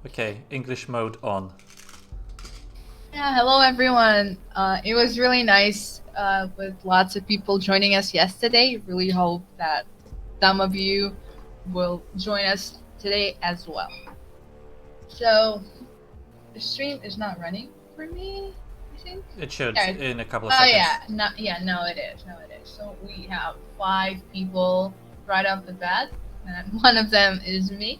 Okay, English mode on. Yeah, hello everyone. It was really nice with lots of people joining us yesterday. Really hope that some of you will join us today as well. So the stream is not running for me, I think. It should Yeah. in a couple of Oh yeah, seconds. no it is. No it is. So we have 5 people right off the bat, and one of them is me.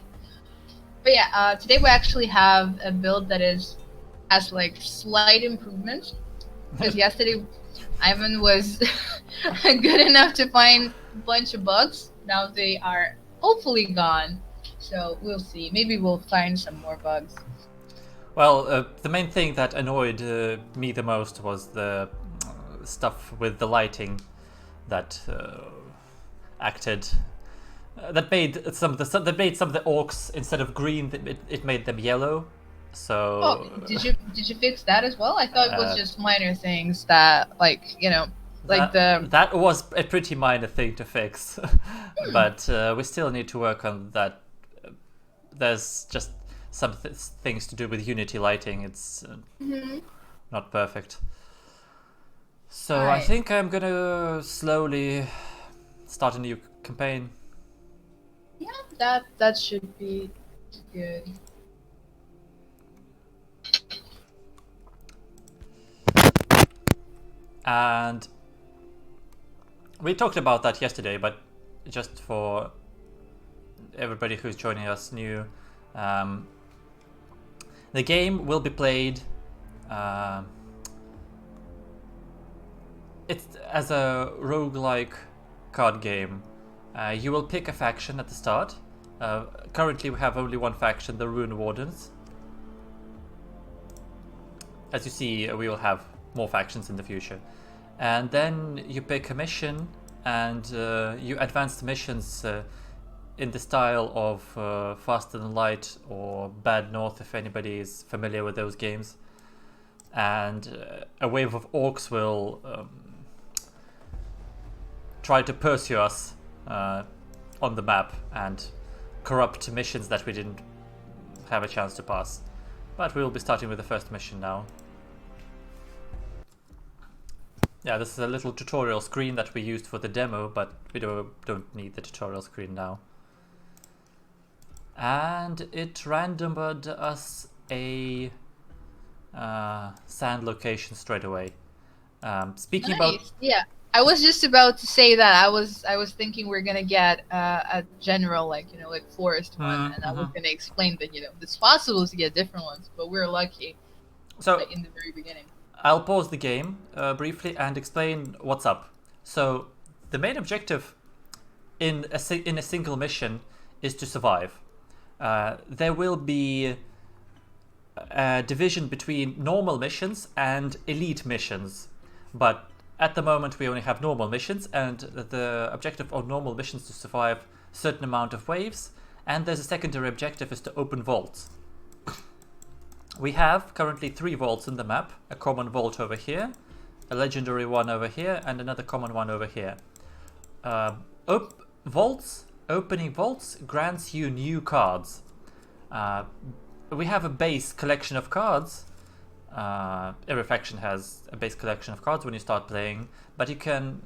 But yeah, today we actually have a build that is has like slight improvements because yesterday Ivan was good enough to find a bunch of bugs. Now they are hopefully gone. So we'll see. Maybe we'll find some more bugs. Well, the main thing that annoyed me the most was the stuff with the lighting that acted that made some of the orcs instead of green, it made them yellow. Oh, So did you fix that as well? I thought it was uh, just minor things that like the that was a pretty minor thing to fix, hmm, but we still need to work on that. There's just some things to do with Unity lighting. It's hmm. not perfect. All So I right. think I'm gonna slowly start a new campaign. Yeah, that should be good. And we talked about that yesterday, but just for everybody who's joining us new, um, the game will be played. Uh, it's as a roguelike card game. You will pick a faction at the start. Currently, we have only one faction, the Rune Wardens. As you see, we will have more factions in the future. And then you pick a mission, and you advance the missions in the style of Faster Than Light or Bad North, if anybody is familiar with those games. And a wave of orcs will try to pursue us on the map and corrupt missions that we didn't have a chance to pass. But we will be starting with the first mission now. Yeah, this is a little tutorial screen that we used for the demo, but we don't need the tutorial screen now. And it randomed us a sand location straight away. Speaking about Nice. Yeah. I was just about to say that. I was thinking we're gonna get a general like forest one, and I was mm-hmm. gonna explain that it's possible to get different ones, but we're lucky So like in the very beginning. I'll pause the game briefly and explain what's up. So the main objective in a single mission is to survive. There will be a division between normal missions and elite missions, but at the moment we only have normal missions, and the objective of normal missions is to survive a certain amount of waves, and there's a secondary objective is to open vaults. We have currently 3 vaults in the map, a common vault over here, a legendary one over here, and another common one over here. Opening vaults grants you new cards. We have a base collection of cards. Every faction has a base collection of cards when you start playing, but you can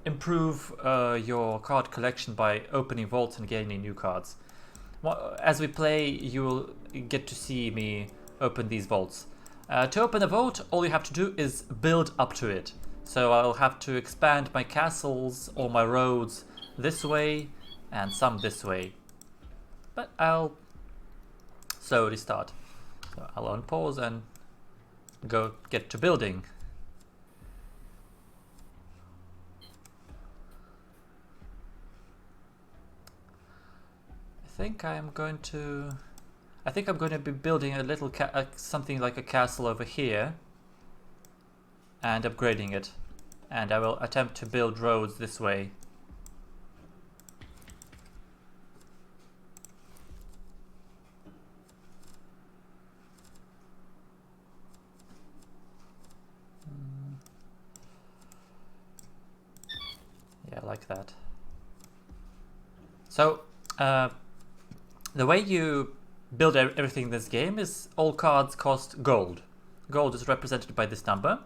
improve your card collection by opening vaults and gaining new cards. As we play, you will get to see me open these vaults. To open a vault, all you have to do is build up to it. So I'll have to expand my castles or my roads this way and some this way. But I'll slowly start. So I'll unpause and go get to building. I think I'm going to be building a little something like a castle over here and upgrading it. And I will attempt to build roads this way. Yeah, like that. So, the way you build everything in this game is all cards cost gold. Gold is represented by this number.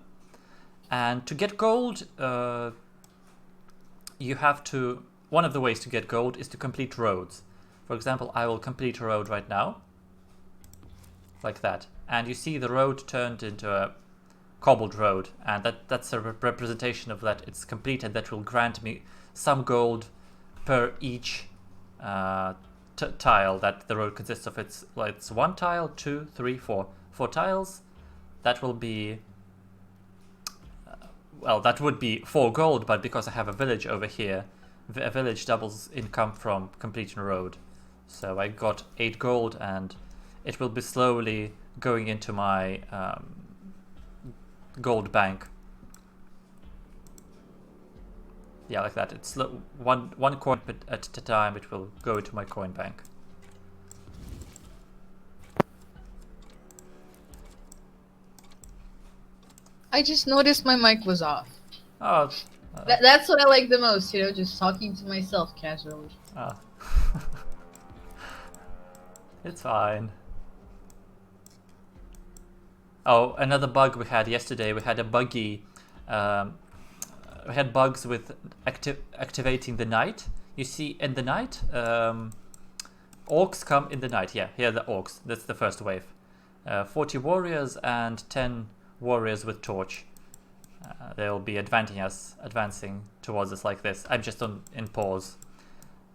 And to get gold, you have to... One of the ways to get gold is to complete roads. For example, I will complete a road right now. Like that. And you see the road turned into a cobbled road. And that's a representation of that it's complete, and that will grant me some gold per each tile that the road consists of. It's one tile, 2, 3, 4. 4 tiles. That will be... well, that would be 4 gold, but because I have a village over here, a village doubles income from completing a road. So I got 8 gold, and it will be slowly going into my gold bank. Yeah, like that. It's one coin at a time. It will go into my coin bank. I just noticed my mic was off. Oh, That's what I like the most, you know, just talking to myself casually. oh. It's fine. Oh, another bug we had yesterday. We had a buggy. We had bugs with activating the night. You see, in the night, orcs come in the night. Yeah, here are the orcs. That's the first wave. 40 warriors and 10 warriors with torch. They'll be advancing towards us like this. I'm just in pause.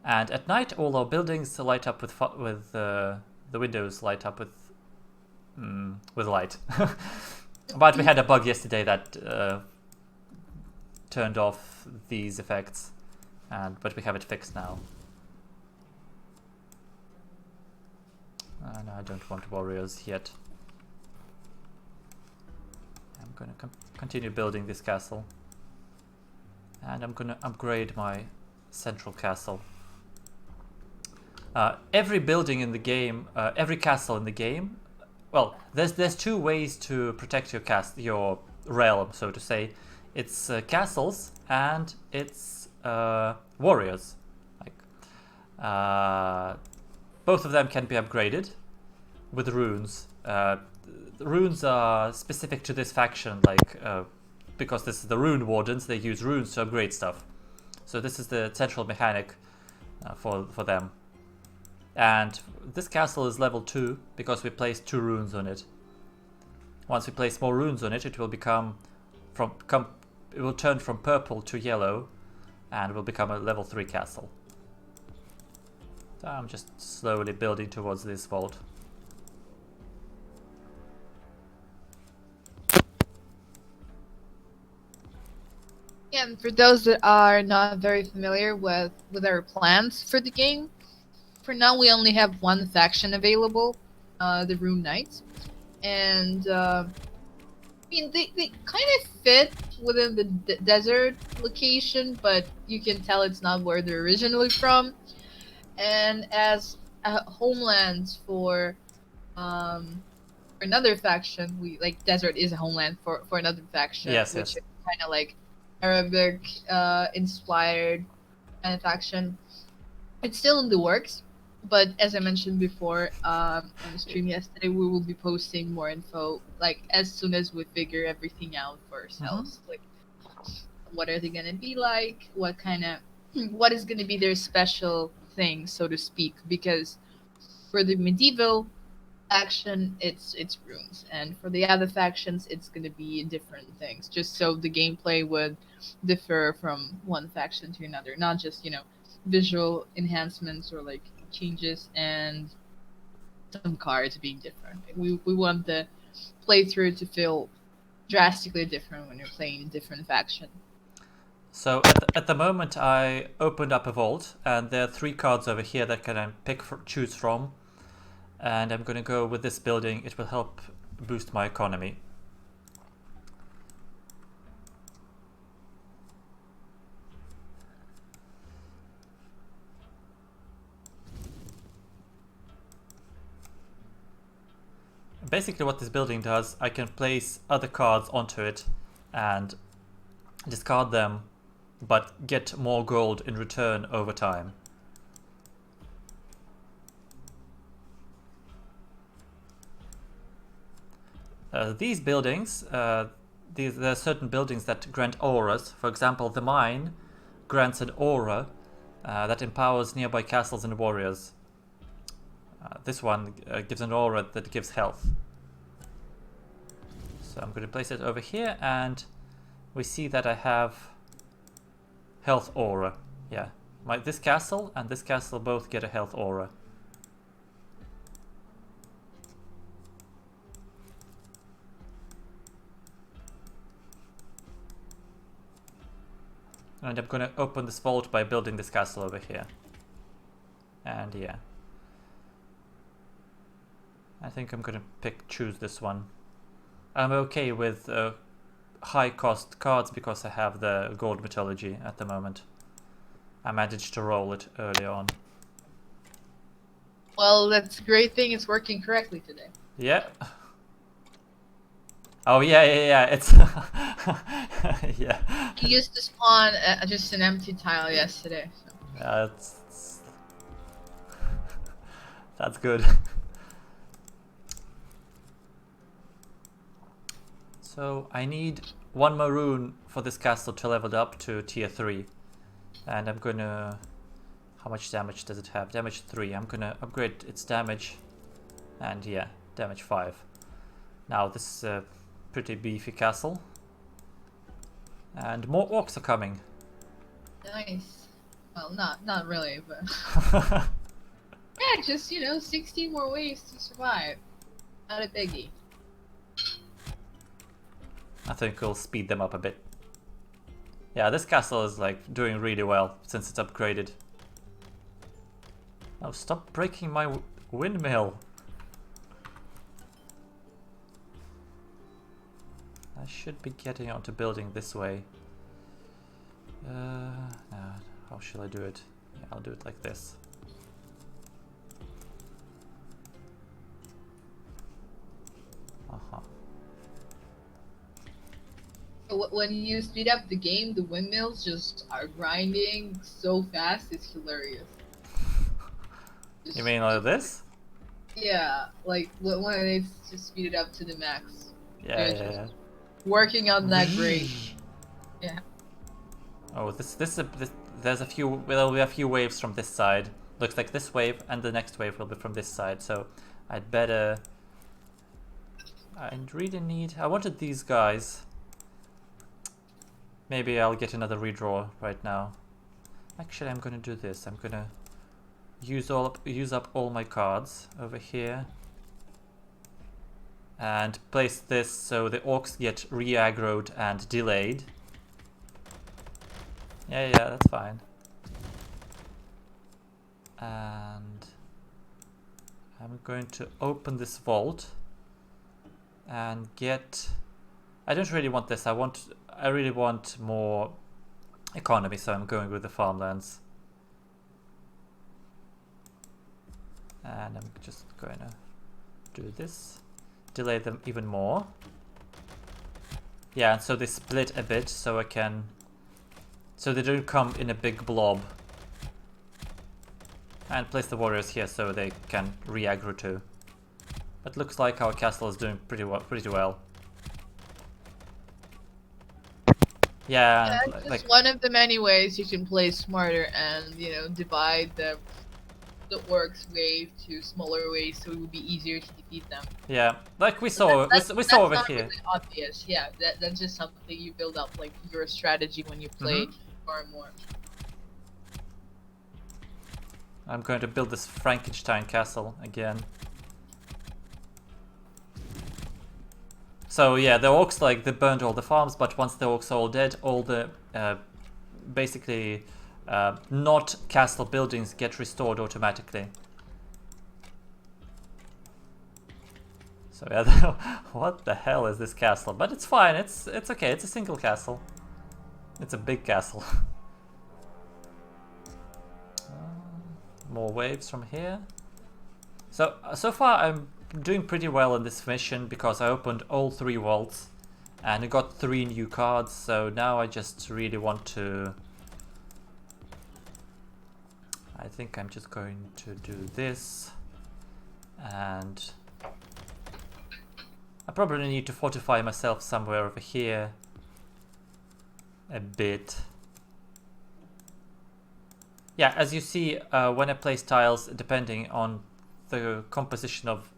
And at night, all our buildings light up with the windows light up with light. But we had a bug yesterday that turned off these effects, but we have it fixed now. No, I don't want warriors yet. I'm gonna continue building this castle, and I'm gonna upgrade my central castle. Every building in the game, every castle in the game, well, there's 2 ways to protect your realm, so to say. It's castles and it's warriors. Both of them can be upgraded with runes. The runes are specific to this faction, because this is the rune wardens. They use runes to upgrade stuff. So this is the central mechanic for them. And this castle is level 2 because we placed 2 runes on it. Once we place more runes on it, it will it will turn from purple to yellow, and will become a level 3 castle. So I'm just slowly building towards this vault. Yeah, and for those that are not very familiar with our plans for the game, for now we only have one faction available, the Rune Knights, and I mean they kind of fit within the desert location, but you can tell it's not where they're originally from. And as a homeland for another faction, desert is a homeland for another faction, Yes, which yes. is kind of like Arabic inspired kind of faction. It's still in the works, but as I mentioned before on the stream yesterday, we will be posting more info as soon as we figure everything out for ourselves. Like, what are they gonna be like? What is gonna be their special thing, so to speak? Because for the medieval faction, it's runes, and for the other factions, it's gonna be different things. Just so the gameplay would differ from one faction to another, not just visual enhancements or changes and some cards being different. We want the playthrough to feel drastically different when you're playing a different faction. So at the moment I opened up a vault, and there are 3 cards over here that can choose from, and I'm gonna go with this building. It will help boost my economy. Basically what this building does, I can place other cards onto it and discard them, but get more gold in return over time. These buildings, there are certain buildings that grant auras. For example, the mine grants an aura that empowers nearby castles and warriors. This one gives an aura that gives health. So I'm going to place it over here, and we see that I have health aura. Yeah, this castle and this castle both get a health aura. And I'm going to open this vault by building this castle over here. And yeah. I think I'm going to choose this one. I'm okay with high cost cards because I have the gold mythology at the moment. I managed to roll it early on. Well, that's a great thing. It's working correctly today. Yeah. Oh yeah. It's yeah. He used to spawn just an empty tile yesterday. So. Yeah, that's good. So I need one maroon for this castle to level up to tier 3. And I'm gonna... How much damage does it have? Damage 3. I'm gonna upgrade its damage. And yeah, damage 5. Now this is a pretty beefy castle. And more orcs are coming. Nice. Well, not really, but... yeah, just, 16 more ways to survive. Not a biggie. I think we'll speed them up a bit. Yeah, this castle is like doing really well since it's upgraded. Now stop breaking my windmill. I should be getting onto building this way. How shall I do it? Yeah, I'll do it like this. When you speed up the game, the windmills just are grinding so fast, it's hilarious. You mean like this? Yeah, like when it's just speeded up to the max. Yeah. Working on that great. Yeah. Oh, there's a few. There'll be a few waves from this side. Looks like this wave and the next wave will be from this side. So I'd better. I really need. I wanted these guys. Maybe I'll get another redraw right now. Actually, I'm gonna do this. I'm gonna use up all my cards over here and place this so the orcs get re-aggroed and delayed. Yeah, that's fine. And I'm going to open this vault and get... I don't really want this. I really want more economy, so I'm going with the farmlands. And I'm just going to do this. Delay them even more. Yeah, and so they split a bit so I can... So they don't come in a big blob. And place the warriors here so they can re-aggro too. But looks like our castle is doing pretty well. Yeah, it's just one of the many ways you can play smarter and, divide the orcs wave to smaller ways so it would be easier to defeat them. Yeah, like we saw over not here. Really obvious, yeah. That's just something you build up, like your strategy when you play more and more. I'm going to build this Frankenstein castle again. So yeah, the orcs they burned all the farms, but once the orcs are all dead, all the basically not castle buildings get restored automatically. So yeah, what the hell is this castle? But it's fine. It's okay. It's a single castle. It's a big castle. More waves from here. So far I'm doing pretty well in this mission because I opened all 3 vaults and I got 3 new cards, so now I just really want to... I think I'm just going to do this and I probably need to fortify myself somewhere over here a bit. Yeah, as you see, when I place tiles, depending on the composition of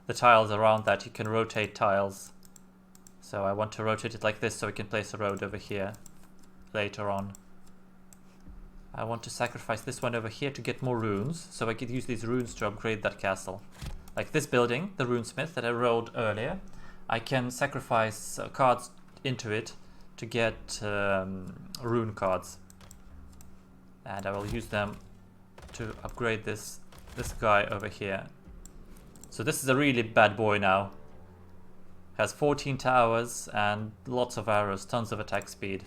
the tiles around that, you can rotate tiles. So I want to rotate it like this so we can place a road over here later on. I want to sacrifice this one over here to get more runes, so I could use these runes to upgrade that castle. Like this building, the runesmith that I rolled earlier, I can sacrifice cards into it to get rune cards. And I will use them to upgrade this guy over here. So this is a really bad boy now. Has 14 towers and lots of arrows, tons of attack speed.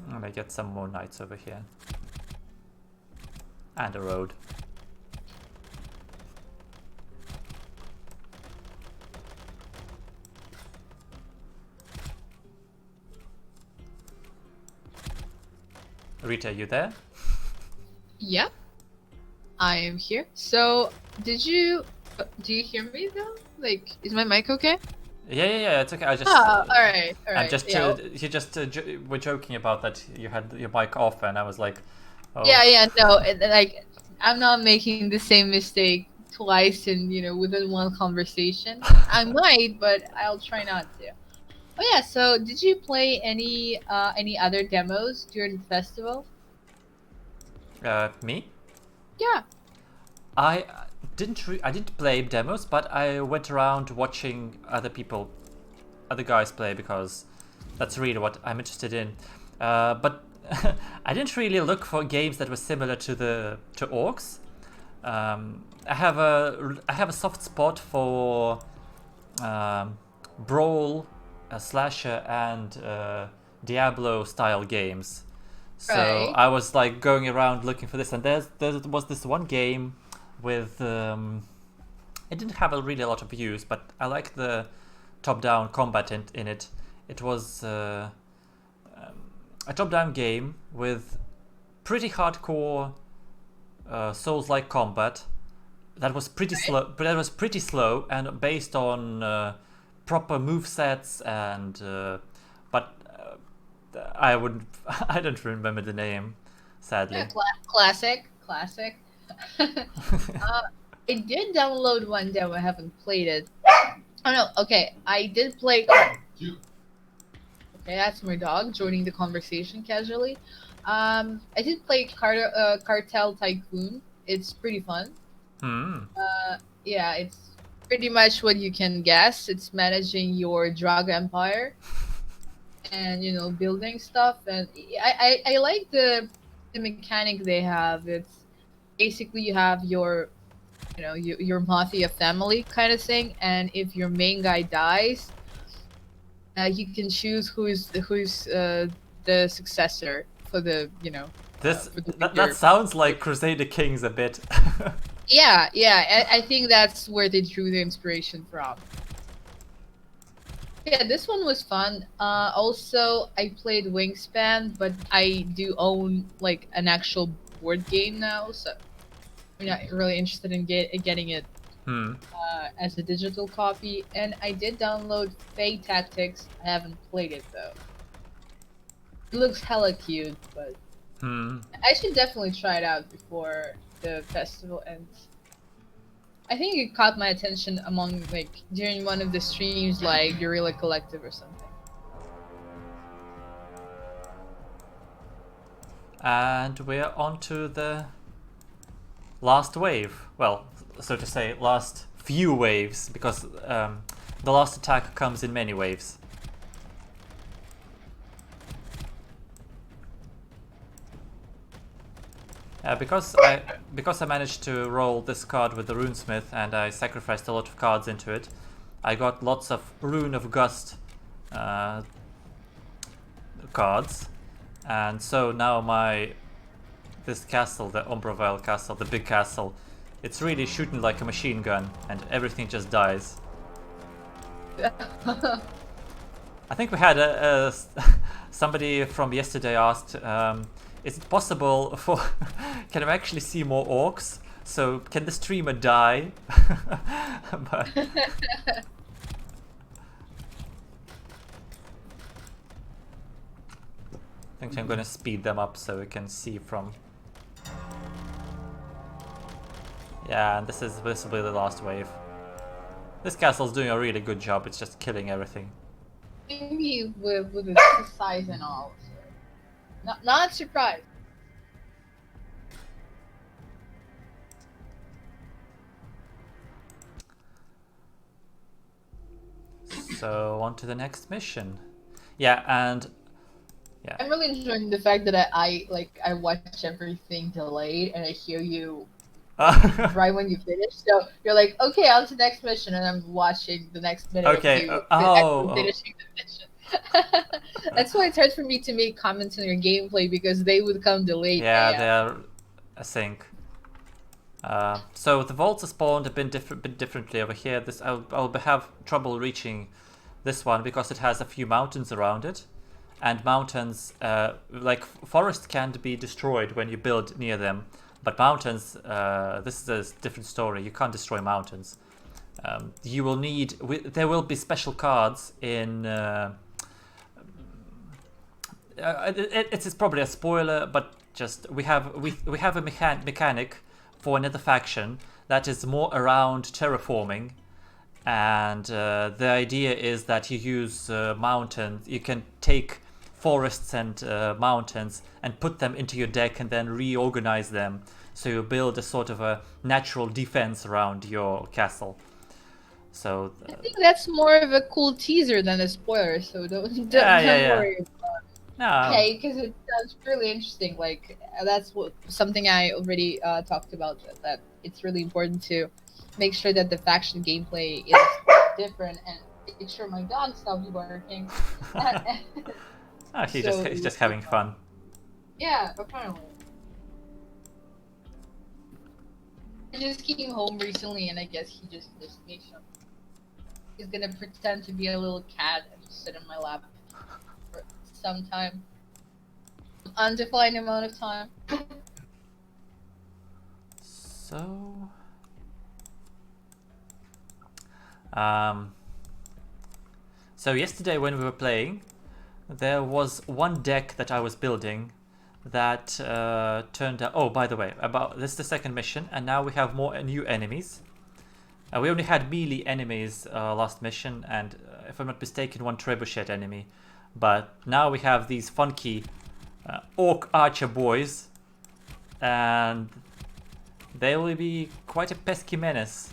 And I get some more knights over here. And a road. Rita, you there? Yep, I am here. So, do you hear me though? Like, is my mic okay? Yeah, it's okay. I just. All right. I'm just. Yeah. You just were joking about that. You had your mic off, and I was like, oh. Yeah, no, like, I'm not making the same mistake twice in, within one conversation. I might, but I'll try not to. Oh yeah, so did you play any other demos during the festival? Me? Yeah. I didn't play demos, but I went around watching other guys play, because that's really what I'm interested in. But I didn't really look for games that were similar to ORX. I have a soft spot for brawl, slasher, and Diablo style games. So Right. I was like going around looking for this, and there was this one game with it didn't have really a lot of views, but I liked the top-down combat in it. It was a top-down game with pretty hardcore Souls-like combat that was pretty slow, but that was pretty slow and based on proper movesets and but I don't remember the name, sadly. Yeah, classic. I did download one demo. I haven't played it. Oh no. Okay, I did play. Okay, that's my dog joining the conversation casually. I did play Cartel Tycoon. It's pretty fun. Yeah, it's pretty much what you can guess. It's managing your drug empire and building stuff. And I like the mechanic they have. It's basically you have your your mafia family kind of thing, and if your main guy dies, you can choose who's the successor for the that sounds like Crusader Kings a bit. Yeah, I think that's where they drew the inspiration from. Yeah, this one was fun. Also, I played Wingspan, but I do own like an actual board game now, so I'm not really interested in getting it as a digital copy. And I did download Fate Tactics. I haven't played it though. It looks hella cute, but I should definitely try it out before the festival ends. I think it caught my attention during one of the streams, like Guerrilla Collective or something. And we're on to the last wave. Well, so to say, last few waves, because the last attack comes in many waves. Because I managed to roll this card with the runesmith and I sacrificed a lot of cards into it, I got lots of Rune of Gust cards, and so now this castle, the Ombravale castle, the big castle, it's really shooting like a machine gun and everything just dies. I think we had somebody from yesterday asked, is it possible for can we actually see more orcs? So can the streamer die? But I think I'm gonna speed them up so we can see from. Yeah, and this will be the last wave. This castle's doing a really good job. It's just killing everything. Maybe with its size and all. So. Not surprised. So on to the next mission. Yeah, and yeah. I'm really enjoying the fact that I watch everything delayed and I hear you right when you finish. So you're like, okay, on to the next mission, and I'm watching the next minute Okay. of you Oh. finishing the mission. That's why it's hard for me to make comments on your gameplay because they would come delayed. Yeah, they're async. So the vaults are spawned a bit differently over here. This I'll have trouble reaching this one because it has a few mountains around it, and mountains like forests can't be destroyed when you build near them, but mountains, this is a different story. You can't destroy mountains. You will need. There will be special cards in. It's probably a spoiler, but just we have a mechanic for another faction that is more around terraforming, and the idea is that you use mountains. You can take forests and mountains and put them into your deck and then reorganize them, so you build a sort of a natural defense around your castle. So I think that's more of a cool teaser than a spoiler, so don't worry about it. No. Okay, because it sounds really interesting. Like that's something I already talked about. That it's really important to make sure that the faction gameplay is different and make sure my dog stops barking. He's just having fun. Yeah, apparently. I just came home recently, and I guess he just missed me. So he's gonna pretend to be a little cat and just sit in my lap for some time. Undefined amount of time. So yesterday when we were playing, there was one deck that I was building that turned out. Oh, by the way, this is the second mission, and now we have more new enemies. We only had melee enemies last mission, and if I'm not mistaken, one trebuchet enemy. But now we have these funky orc archer boys, and they will be quite a pesky menace.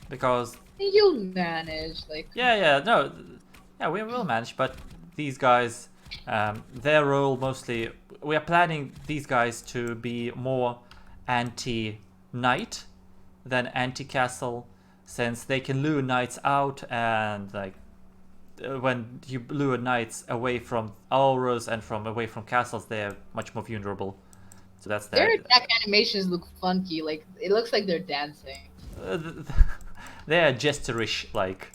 Because you'll manage, like we will manage, but these guys, their role mostly, we are planning these guys to be more anti-knight than anti-castle, since they can lure knights out, and like when you lure knights away from auras and away from castles, they're much more vulnerable. So that's their attack animations look funky. Like it looks like they're dancing. They're gesterish, like.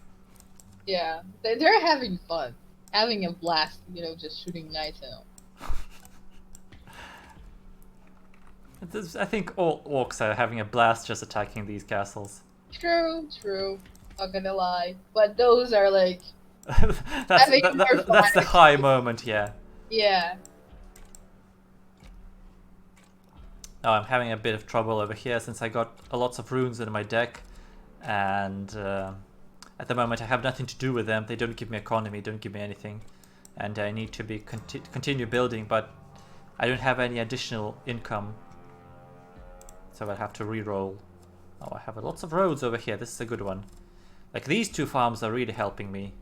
Yeah, they're having fun, having a blast. Just shooting knights out. I think all orcs are having a blast just attacking these castles. True. Not gonna lie, but those are like. that's the high moment, yeah. Yeah. Oh, I'm having a bit of trouble over here since I got lots of runes in my deck, and at the moment I have nothing to do with them. They don't give me economy, don't give me anything, and I need to be continue building, but I don't have any additional income, so I'll have to re-roll. Oh, I have lots of roads over here. This is a good one. Like, these two farms are really helping me.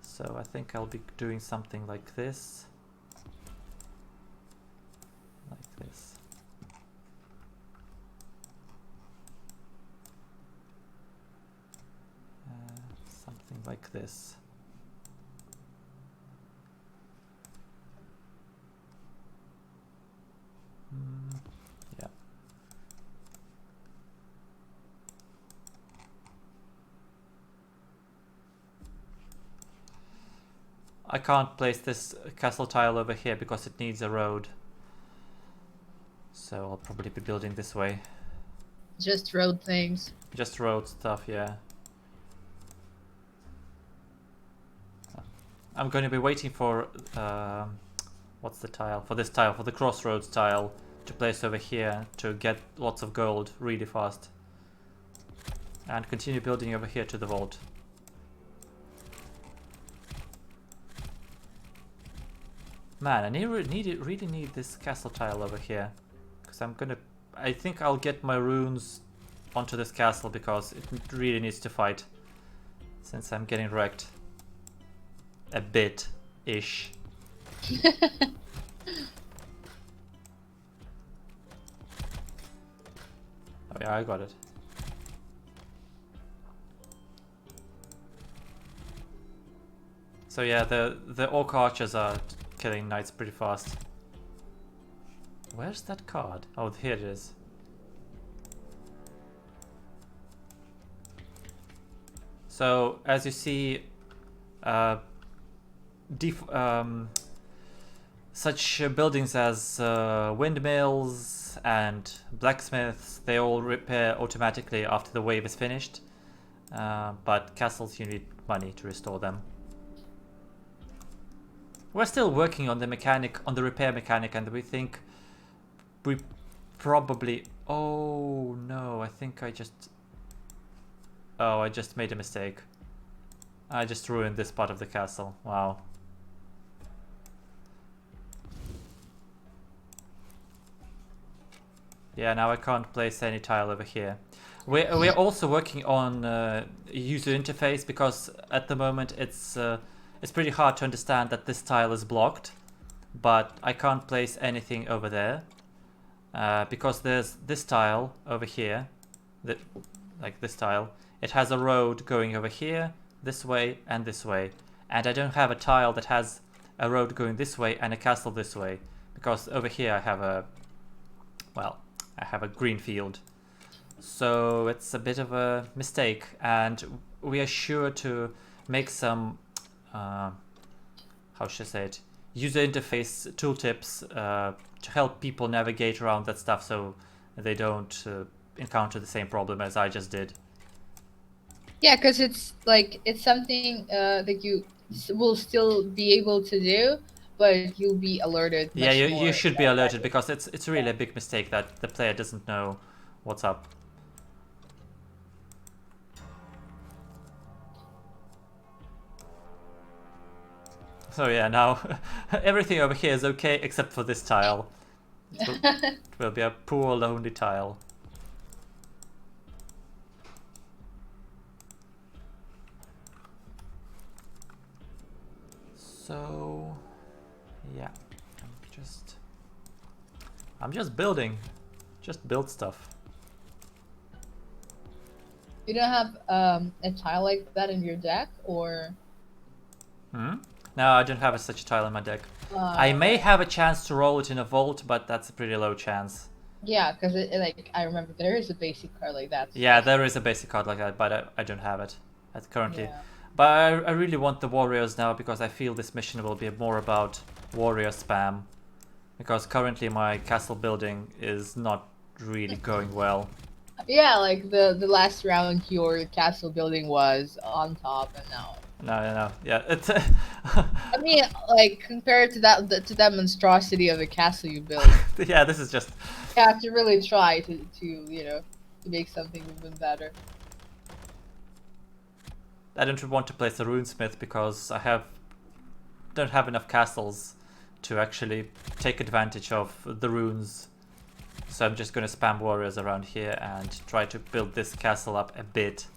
So I think I'll be doing something like this. Like this. Something like this. Yeah. I can't place this castle tile over here because it needs a road. So I'll probably be building this way. Just road things. Just road stuff, yeah. I'm going to be waiting for what's the tile? For this tile, for the crossroads tile to place over here to get lots of gold really fast. And continue building over here to the vault. Man, I really need this castle tile over here. Because I think I'll get my runes onto this castle because it really needs to fight. Since I'm getting wrecked. A bit-ish. Oh yeah, I got it. So yeah, the orc archers are killing knights pretty fast. Where's that card? Oh, here it is. So as you see, such buildings as windmills and blacksmiths, they all repair automatically after the wave is finished. But castles, you need money to restore them. We're still working on the mechanic, on the repair mechanic, and we think we probably... Oh no, I think I just... Oh, I just made a mistake. I just ruined this part of the castle. Wow. Yeah, now I can't place any tile over here. We're also working on user interface because at the moment it's pretty hard to understand that this tile is blocked, but I can't place anything over there because there's this tile over here, like this tile. It has a road going over here, this way, and this way, and I don't have a tile that has a road going this way and a castle this way because over here I have a, well, I have a green field. So it's a bit of a mistake, and we are sure to make some how should I say it, user interface tooltips to help people navigate around that stuff so they don't encounter the same problem as I just did. Yeah, because it's like it's something that you will still be able to do, but you'll be alerted. Yeah, you should be alerted because it's really a big mistake that the player doesn't know what's up. So yeah, now everything over here is okay except for this tile. It will be a poor lonely tile. So yeah, I'm just building. Just build stuff. You don't have a tile like that in your deck, or? No, I don't have such a tile in my deck. I may have a chance to roll it in a vault, but that's a pretty low chance. Yeah, because like I remember there is a basic card like that. Yeah, there is a basic card like that, but I don't have it currently. Yeah. But I really want the warriors now because I feel this mission will be more about warrior spam. Because currently my castle building is not really going well. Yeah, like the last round your castle building was on top, and now. No, yeah. It's. I mean, like compared to that monstrosity of a castle you built. Yeah, this is just. You have to really try to to make something even better. I don't want to place a runesmith because I don't have enough castles to actually take advantage of the runes. So I'm just going to spam warriors around here and try to build this castle up a bit.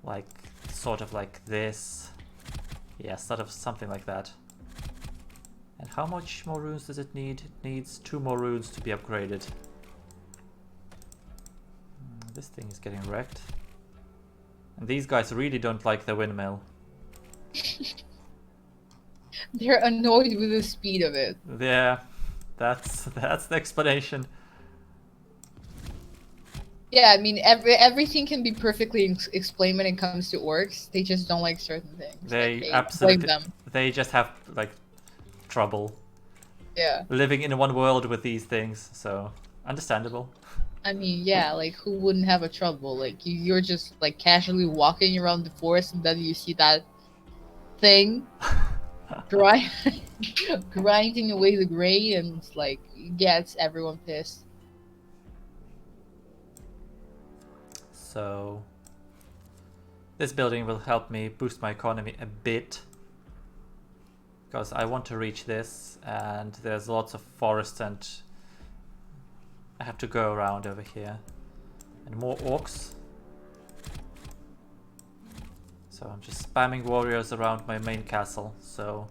Like, sort of like this. Yeah, sort of something like that. And how much more runes does it need? It needs 2 more runes to be upgraded. This thing is getting wrecked. And these guys really don't like the windmill. They're annoyed with the speed of it. Yeah, that's the explanation. Yeah, I mean, everything can be perfectly explained when it comes to orcs. They just don't like certain things. Like, They hey, blame absolutely, them. they just have like trouble Yeah. living in one world with these things, so understandable. I mean, yeah, like who wouldn't have a trouble? Like you're just like casually walking around the forest, and then you see that thing grind, grinding away the grain, and it's like it gets everyone pissed. So this building will help me boost my economy a bit, because I want to reach this, and there's lots of forest, and I have to go around over here. And more orcs. So I'm just spamming warriors around my main castle. So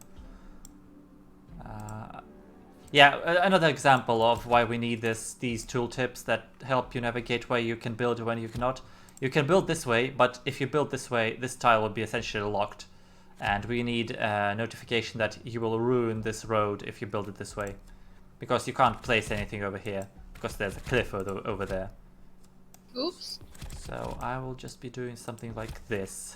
yeah, another example of why we need these tooltips that help you navigate where you can build and when you cannot. You can build this way, but if you build this way, this tile will be essentially locked. And we need a notification that you will ruin this road if you build it this way. Because you can't place anything over here, because there's a cliff over there. Oops. So I will just be doing something like this.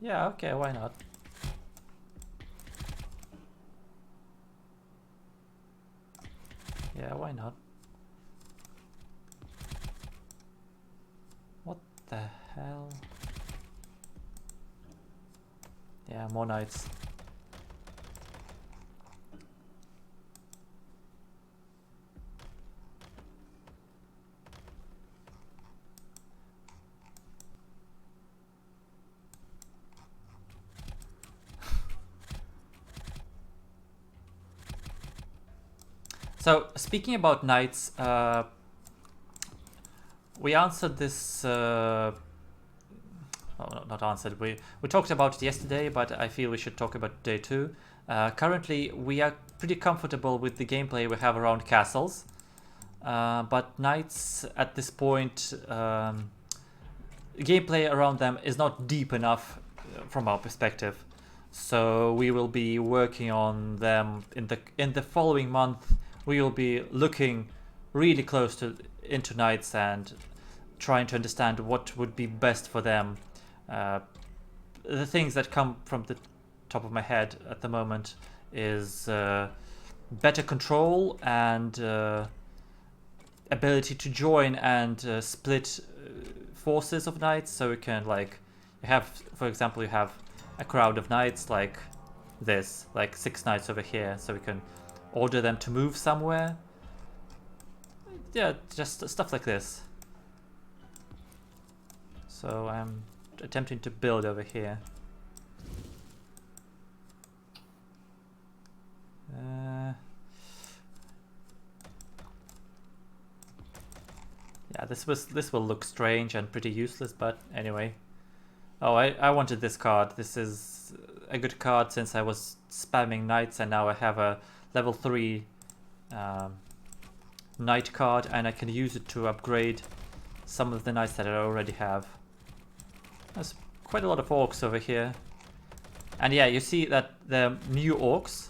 Yeah, okay, why not? Yeah, why not? What the hell? Yeah, more knights. So, speaking about knights, we answered this. Well, not answered. We talked about it yesterday, but I feel we should talk about it today too. Currently, we are pretty comfortable with the gameplay we have around castles, but knights at this point, gameplay around them is not deep enough from our perspective. So we will be working on them in the following month. We will be looking really close into knights and trying to understand what would be best for them. The things that come from the top of my head at the moment is better control and ability to join and split forces of knights. So we can for example, you have a crowd of knights like this, like 6 knights over here, so we can order them to move somewhere. Yeah, just stuff like this. So I'm attempting to build over here. Yeah, this will look strange and pretty useless, but anyway. Oh, I wanted this card. This is a good card since I was spamming knights, and now I have a level 3 knight card, and I can use it to upgrade some of the knights that I already have. There's quite a lot of orcs over here. And yeah, you see that the new orcs,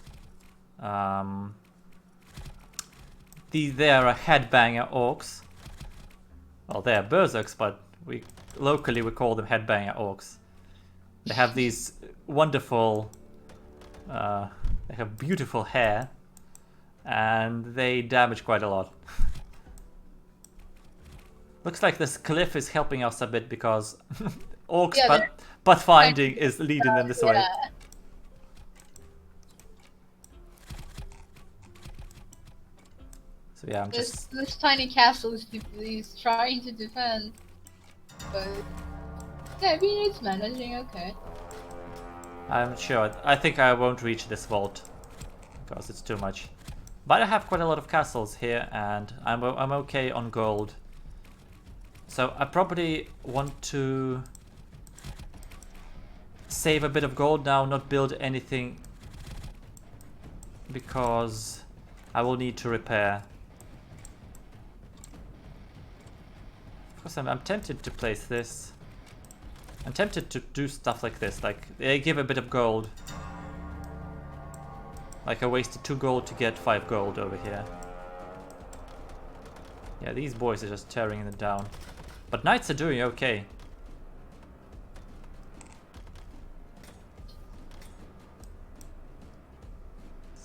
they are headbanger orcs. Well, they are berserks, but locally we call them headbanger orcs. They have these wonderful, they have beautiful hair, and they damage quite a lot. Looks like this cliff is helping us a bit because orcs, Yeah, but finding is leading them this way. yeah. So yeah, I'm This tiny castle is trying to defend, but yeah, I mean it's managing okay. I'm sure. I think I won't reach this vault because it's too much. But I have quite a lot of castles here, and I'm okay on gold. So I probably want to save a bit of gold now, not build anything, because I will need to repair. Of course, I'm tempted to place this. I'm tempted to do stuff like this, like they give a bit of gold. Like I wasted 2 gold to get 5 gold over here. Yeah, these boys are just tearing it down. But knights are doing okay.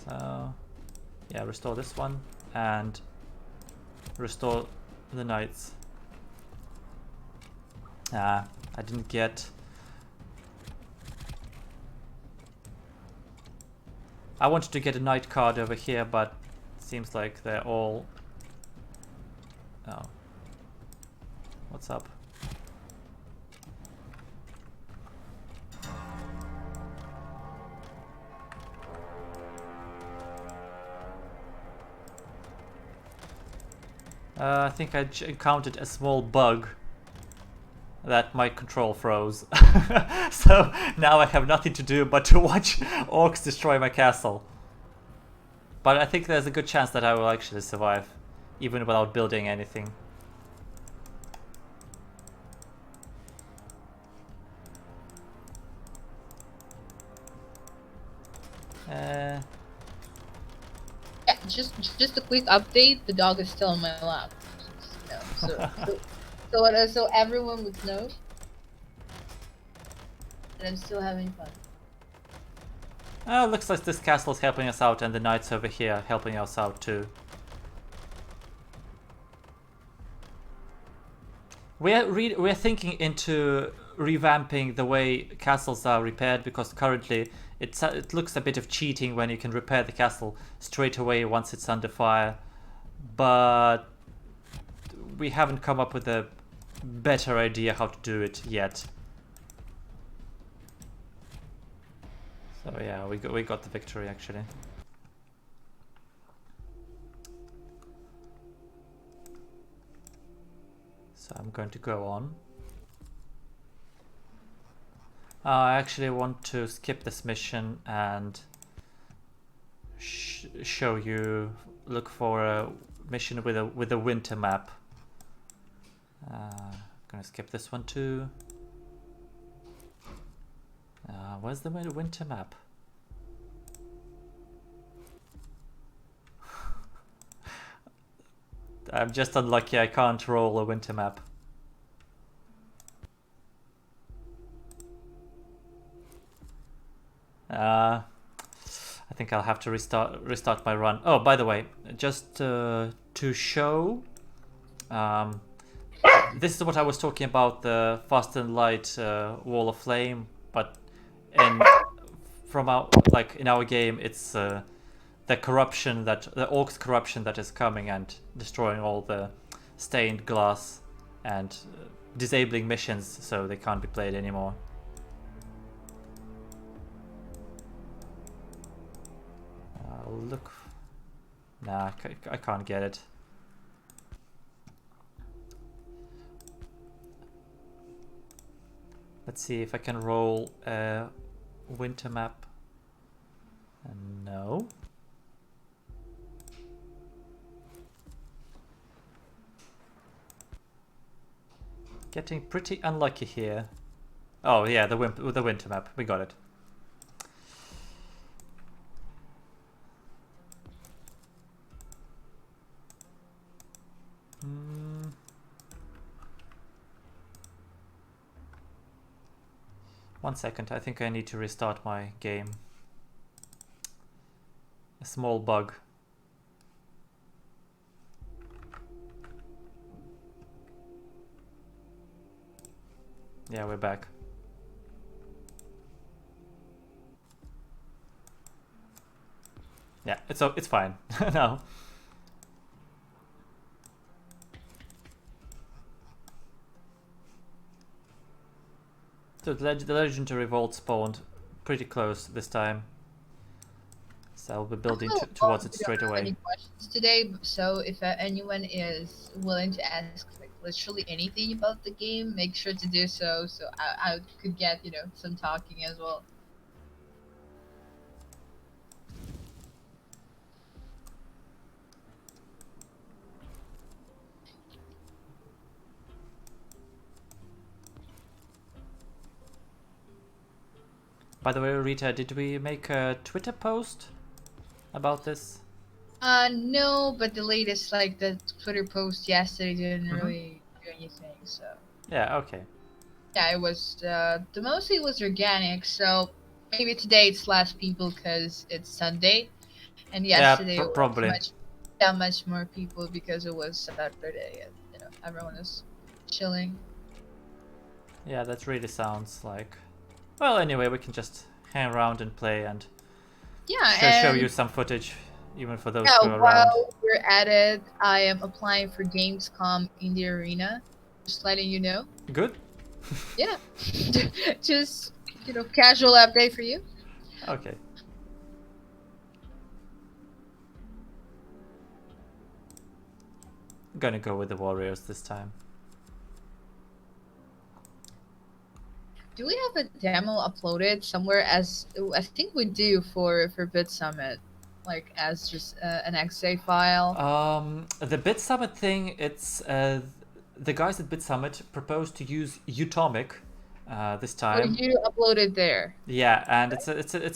So, yeah, restore this one and restore the knights. I didn't get... I wanted to get a knight card over here, but it seems like they're all... Oh. What's up? I think I encountered a small bug that my control froze. So now I have nothing to do but to watch orcs destroy my castle. But I think there's a good chance that I will actually survive, even without building anything. Yeah, just a quick update. The dog is still on my lap. So everyone would know that I'm still having fun. Looks like this castle is helping us out, and the knights over here helping us out too. We're thinking into revamping the way castles are repaired, because currently it looks a bit of cheating when you can repair the castle straight away once it's under fire. But we haven't come up with a better idea how to do it yet. So yeah, we got the victory actually. So I'm going to go on. I actually want to skip this mission and show you. Look for a mission with a winter map. Gonna skip this one too. Where's the winter map? I'm just unlucky I can't roll a winter map. I think I'll have to restart my run. Oh, by the way, just to show, this is what I was talking about, the fast and light wall of flame, but in our game, it's the corruption, that the orcs corruption that is coming and destroying all the stained glass and disabling missions, so they can't be played anymore. Look, nah, I can't get it. Let's see if I can roll a winter map. No. Getting pretty unlucky here. Oh yeah, the winter map. We got it. One second, I think I need to restart my game. A small bug. Yeah, we're back. Yeah, it's fine now. So the legendary vault spawned pretty close this time, so I'll be building towards it straight away. Any questions today? So if anyone is willing to ask like literally anything about the game, make sure to do so. So I could get some talking as well. By the way, Rita, did we make a Twitter post? about this? No, but the latest, like the Twitter post yesterday, didn't Mhm. really do anything. So Yeah, okay. yeah, it was the mostly was organic. So maybe today it's less people because it's Sunday, and Yeah, yesterday it was probably. that much more people because it was Saturday, and everyone was chilling. Yeah, that really sounds like... Well, anyway, we can just hang around and play and Yeah, show you and some footage, even for those yeah, who are around. while we're at it, I am applying for Gamescom in the arena. Just letting you know. Good? Yeah, just casual update for you. Okay. Gonna go with the Warriors this time. Do we have a demo uploaded somewhere? As I think we do for Bit Summit, like as just an exe file. The Bit Summit thing, it's the guys at Bit Summit proposed to use Utomic this Or time. you uploaded there? Yeah, and it's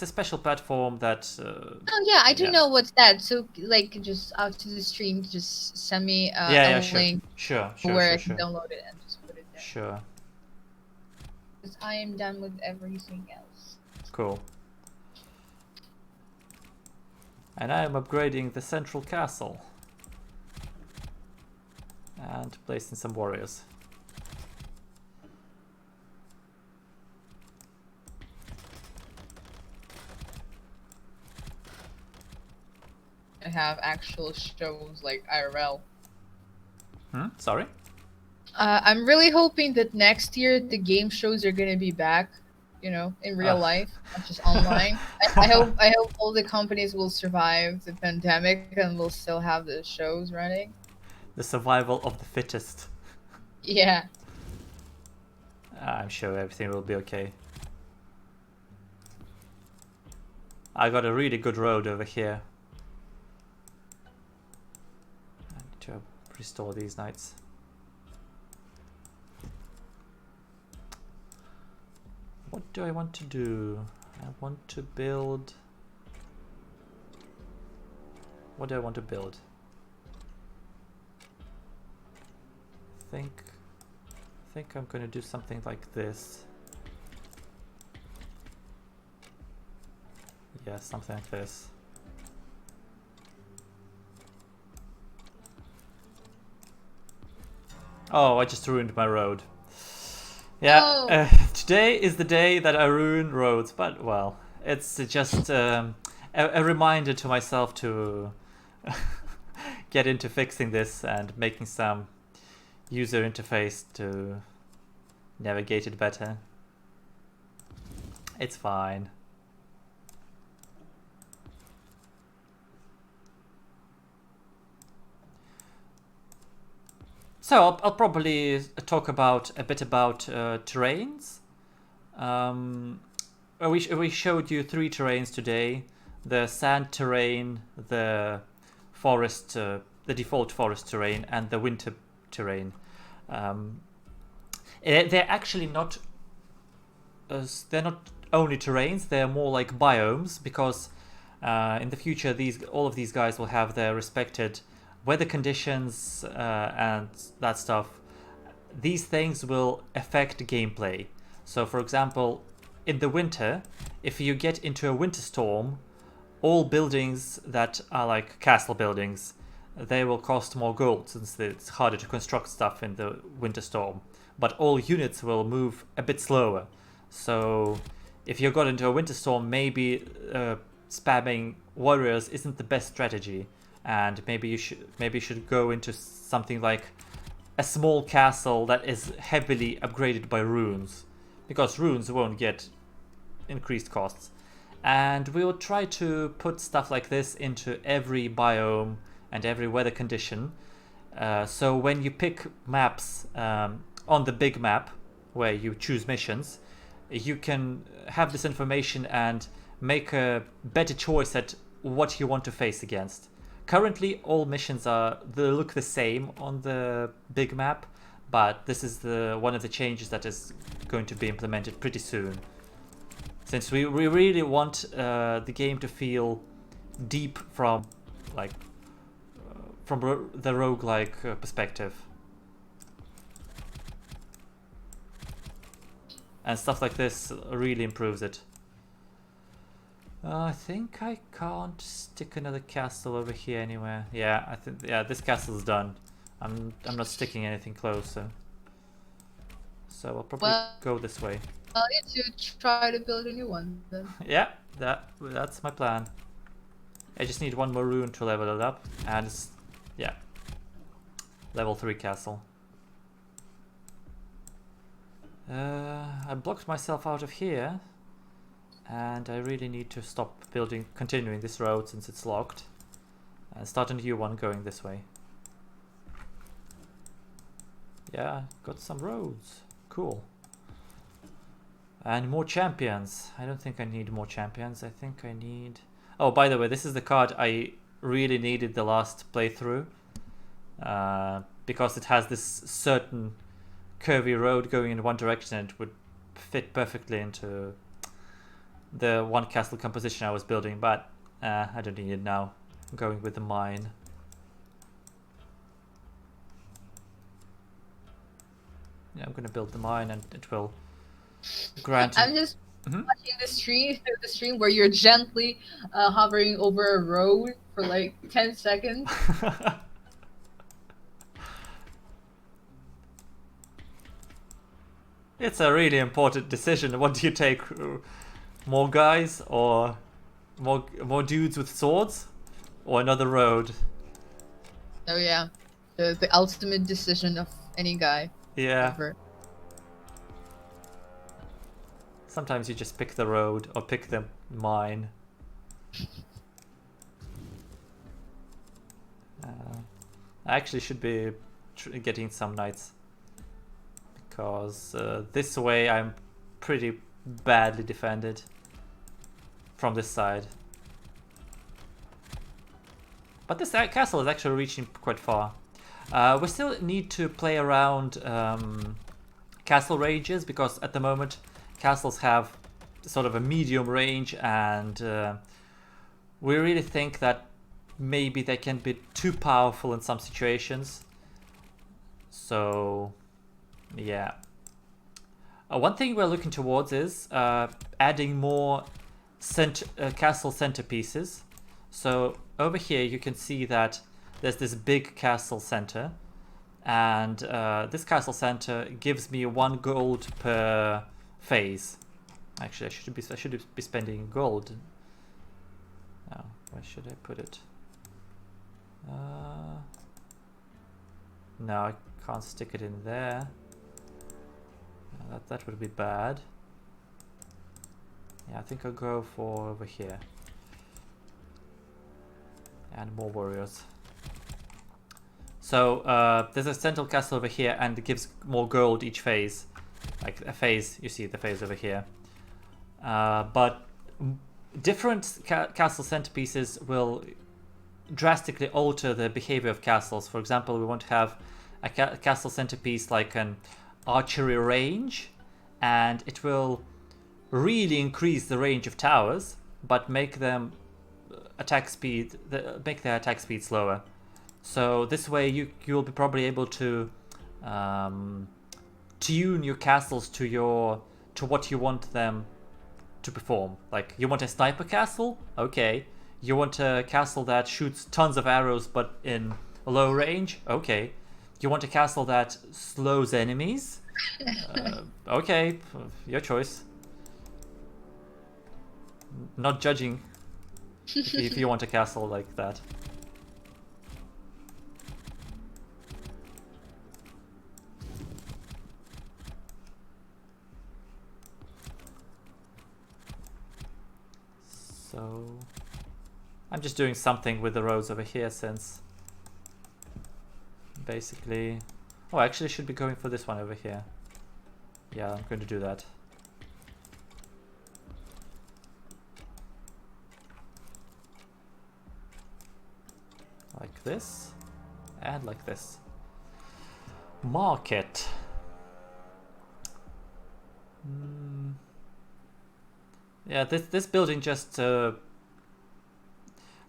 a special platform that Oh yeah, I do yeah. know what's that. So like just after the stream, just send me Yeah, a yeah, sure. link Sure. where I can download it and just put it there. Sure. Because I am done with everything else. Cool. And I am upgrading the central castle. And placing some warriors. I have actual shows like IRL. Sorry? I'm really hoping that next year the game shows are gonna be back, in real life, not just online. I hope all the companies will survive the pandemic and will still have the shows running. The survival of the fittest. Yeah. I'm sure everything will be okay. I got a really good road over here. I need to restore these knights. What do I want to do? I want to build... What do I want to build? I think I'm going to do something like this. Yeah, something like this. Oh, I just ruined my road. Yeah, Oh. today is the day that I ruin roads, but well, it's just a reminder to myself to get into fixing this and making some user interface to navigate it better. It's fine. So I'll probably talk a bit about terrains. We showed you 3 terrains today: the sand terrain, the forest, the default forest terrain, and the winter terrain. They're actually not. They're not only terrains; they're more like biomes, because in the future all of these guys will have their respected weather conditions and that stuff. These things will affect gameplay. So for example, in the winter, if you get into a winter storm, all buildings that are like castle buildings, they will cost more gold since it's harder to construct stuff in the winter storm. But all units will move a bit slower. So if you got into a winter storm, maybe spamming warriors isn't the best strategy. And maybe you should go into something like a small castle that is heavily upgraded by runes, because runes won't get increased costs. And we will try to put stuff like this into every biome and every weather condition. So when you pick maps on the big map where you choose missions, you can have this information and make a better choice at what you want to face against. Currently, all missions they look the same on the big map, but this is one of the changes that is going to be implemented pretty soon. Since we really want the game to feel deep from like the roguelike perspective. And stuff like this really improves it. I think I can't stick another castle over here anywhere. Yeah, I think this castle's done. I'm not sticking anything closer. So I'll probably go this way. I'll need to try to build a new one then. Yeah, that's my plan. I just need one more rune to level it up, and it's, yeah, level 3 castle. I blocked myself out of here, and I really need to stop continuing this road since it's locked, and start a new one going this way. Yeah, got some roads. Cool. And more champions. I don't think I need more champions. I think I need... Oh, by the way, this is the card I really needed the last playthrough. Because it has this certain curvy road going in one direction, and it would fit perfectly into the one castle composition I was building. But I don't need it now. I'm going with the mine. Yeah, I'm gonna build the mine, and it will grant... I'm just watching the stream where you're gently hovering over a road for like 10 seconds. It's a really important decision. What do you take? More guys or more dudes with swords, or another road? Oh yeah, the ultimate decision of any guy. Yeah. Ever. Sometimes you just pick the road or pick the mine. I actually should be getting some knights, because this way I'm pretty badly defended from this side. But this castle is actually reaching quite far. We still need to play around castle ranges, because at the moment castles have sort of a medium range, and we really think that maybe they can be too powerful in some situations. So yeah, one thing we're looking towards is adding more castle centerpieces. So over here you can see that there's this big castle center, and this castle center gives me 1 gold per phase. Actually, I should be spending gold. Oh, where should I put it? No, I can't stick it in there. That would be bad. Yeah, I think I'll go for over here. And more warriors. So there's a central castle over here, and it gives more gold each phase. Like a phase, you see the phase over here. But different castle centerpieces will drastically alter the behavior of castles. For example, we want to have a castle centerpiece like an archery range, and it will really increase the range of towers, but make them make their attack speed slower. So this way you'll be probably able to tune your castles to what you want them to perform. Like, you want a sniper castle? Okay. You want a castle that shoots tons of arrows but in low range? Okay. You want a castle that slows enemies? Okay, your choice. Not judging if you want a castle like that. So I'm just doing something with the roads over here, since basically... Oh, actually I should be going for this one over here. Yeah, I'm going to do that. Like this, and like this. Market. Yeah, this building just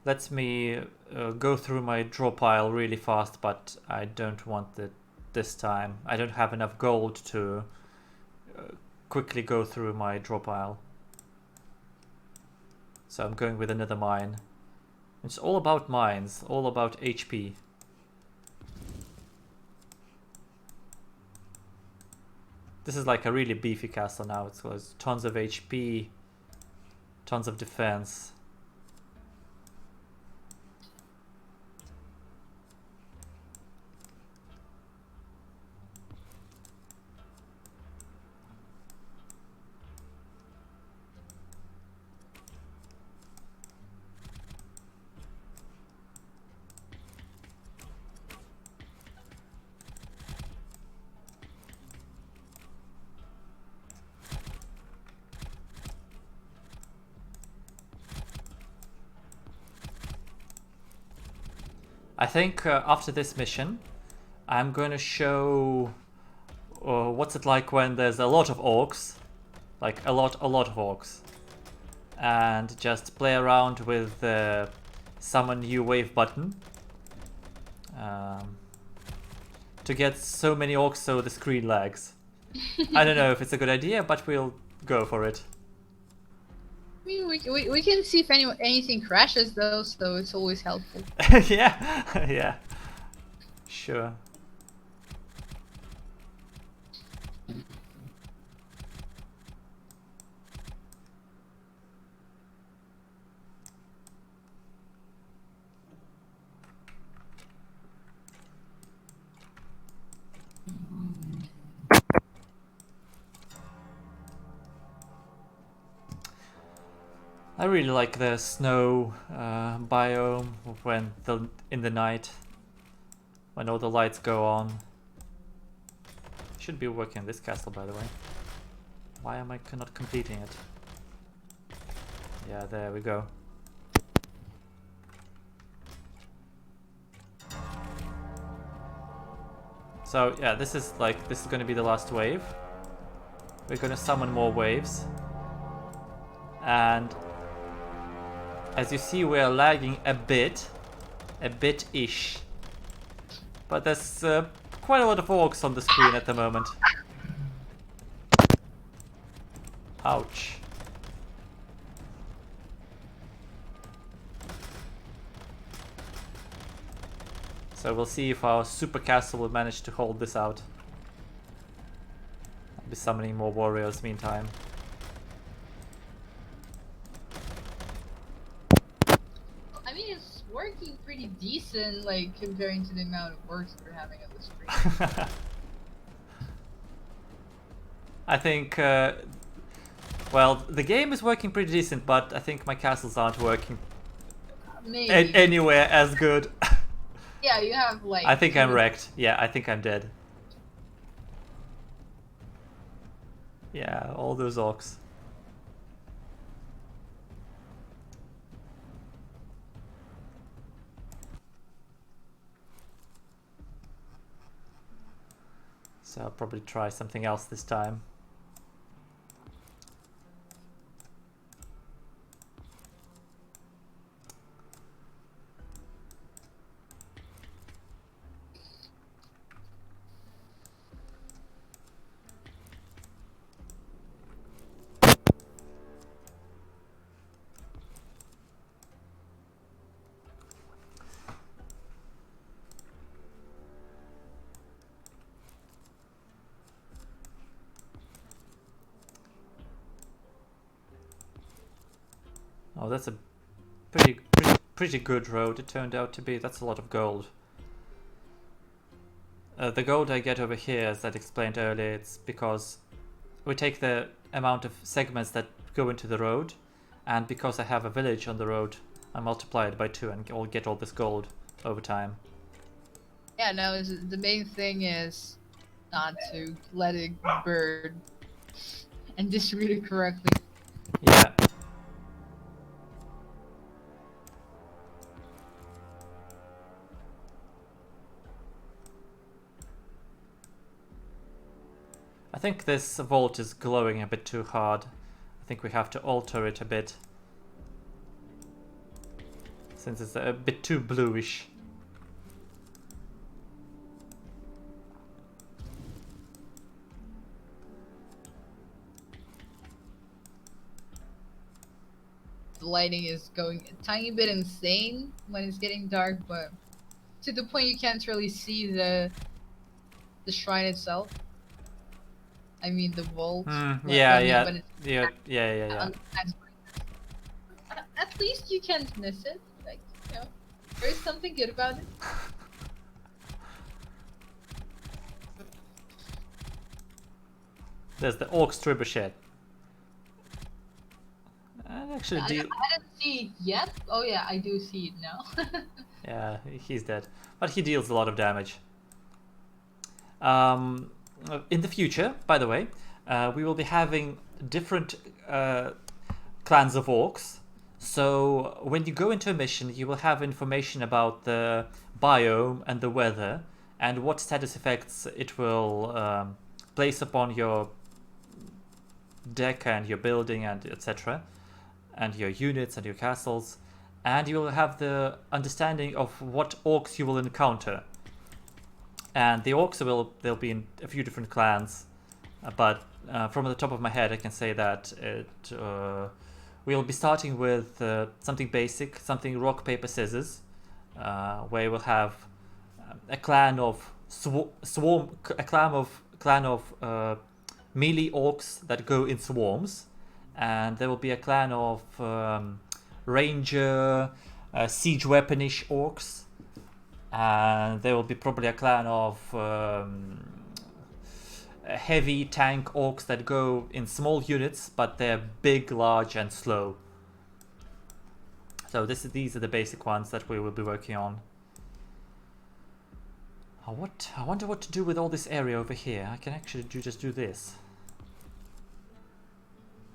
lets me go through my draw pile really fast, but I don't want it this time. I don't have enough gold to quickly go through my draw pile. So I'm going with another mine. It's all about mines, all about HP. This is like a really beefy castle now. It's got tons of HP, tons of defense. I think after this mission, I'm going to show what's it like when there's a lot of orcs, like a lot of orcs, and just play around with the summon new wave button to get so many orcs so the screen lags. I don't know if it's a good idea, but we'll go for it. I mean, we can see if anything crashes though, so it's always helpful. Yeah, yeah, sure. I really like the snow biome when in the night, when all the lights go on. Should be working on this castle, by the way. Why am I not completing it? Yeah, there we go. So yeah, this is going to be the last wave. We're going to summon more waves, and as you see, we are lagging a bit-ish. But there's quite a lot of orcs on the screen at the moment. Ouch. So we'll see if our super castle will manage to hold this out. I'll be summoning more warriors meantime. I mean, it's working pretty decent, like, comparing to the amount of works we're having on the screen. I think, well, the game is working pretty decent, but I think my castles aren't working anywhere as good. Yeah, you have, like... I think I'm wrecked. Yeah, I think I'm dead. Yeah, all those orcs. So I'll probably try something else this time. Oh, that's a pretty good road it turned out to be. That's a lot of gold. The gold I get over here, as I explained earlier, it's because we take the amount of segments that go into the road, and because I have a village on the road, I multiply it by 2 and I'll get all this gold over time. Yeah, no, the main thing is not to let it burn and distribute it correctly. Yeah. I think this vault is glowing a bit too hard. I think we have to alter it a bit. since it's a bit too bluish. The lighting is going a tiny bit insane when it's getting dark, but to the point you can't really see the shrine itself. I mean the vault. Yeah. When it's Yeah. at least you can't miss it. Like, you know, there's something good about it. There's the ORX trebuchet. Actually, I didn't see it yet. Oh yeah, I do see it now. yeah, he's dead, but he deals a lot of damage. In the future, by the way, we will be having different clans of orcs. So when you go into a mission, you will have information about the biome and the weather and what status effects it will place upon your deck and your building and etc. and your units and your castles, and you will have the understanding of what orcs you will encounter. And the orcs they'll be in a few different clans, but from the top of my head I can say that we'll be starting with something basic, something rock paper scissors, where we'll have a clan of clan of melee orcs that go in swarms, and there will be a clan of ranger siege weaponish orcs, and there will be probably a clan of heavy tank orcs that go in small units, but they're big, large, and slow. So these are the basic ones that we will be working on. I wonder what to do with all this area over here. I can actually just do this.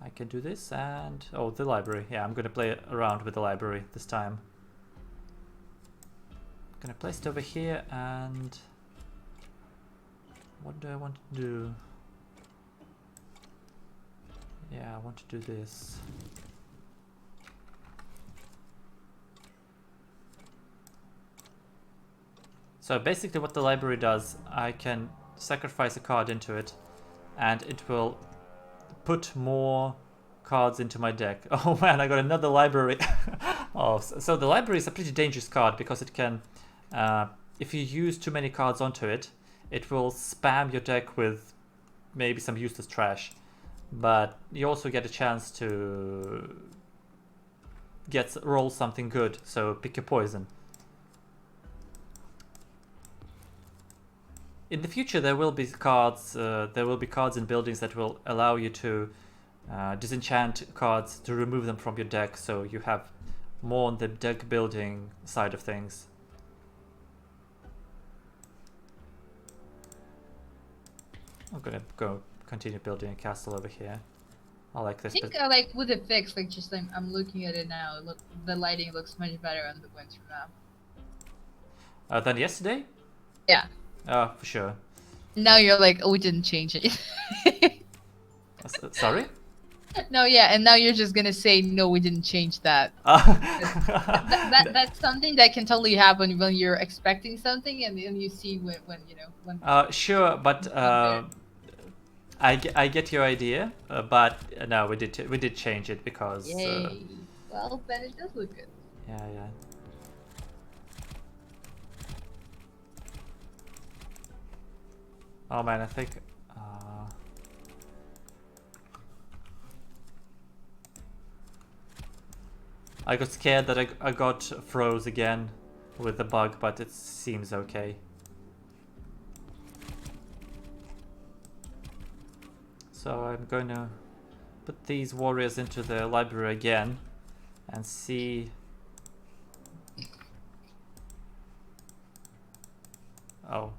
I can do this and... oh, the library. Yeah, I'm gonna play around with the library this time. I'm gonna place it over here, and... what do I want to do? Yeah, I want to do this. So basically what the library does, I can sacrifice a card into it, and it will put more cards into my deck. Oh man, I got another library. Oh, so the library is a pretty dangerous card because it can, if you use too many cards onto it, it will spam your deck with maybe some useless trash. But you also get a chance to roll something good, so pick your poison. In the future, there will be cards. There will be cards in buildings that will allow you to disenchant cards to remove them from your deck, so you have more on the deck building side of things. I'm gonna go continue building a castle over here. I like this. I think I like with it fixed. Like just I'm looking at it now. Look, the lighting looks much better on the winter map. Than yesterday? Yeah. For sure. Now you're like, oh, we didn't change it. Sorry? No, yeah, and now you're just gonna say, no, we didn't change that. That's something that can totally happen when you're expecting something and then you see when you know when. Sure, but I get your idea, but no, we did change it because. Yay! Well, then it does look good. Yeah. Oh man, I think. I got scared that I got froze again with the bug, but it seems okay. So I'm going to put these warriors into the library again and see. Oh,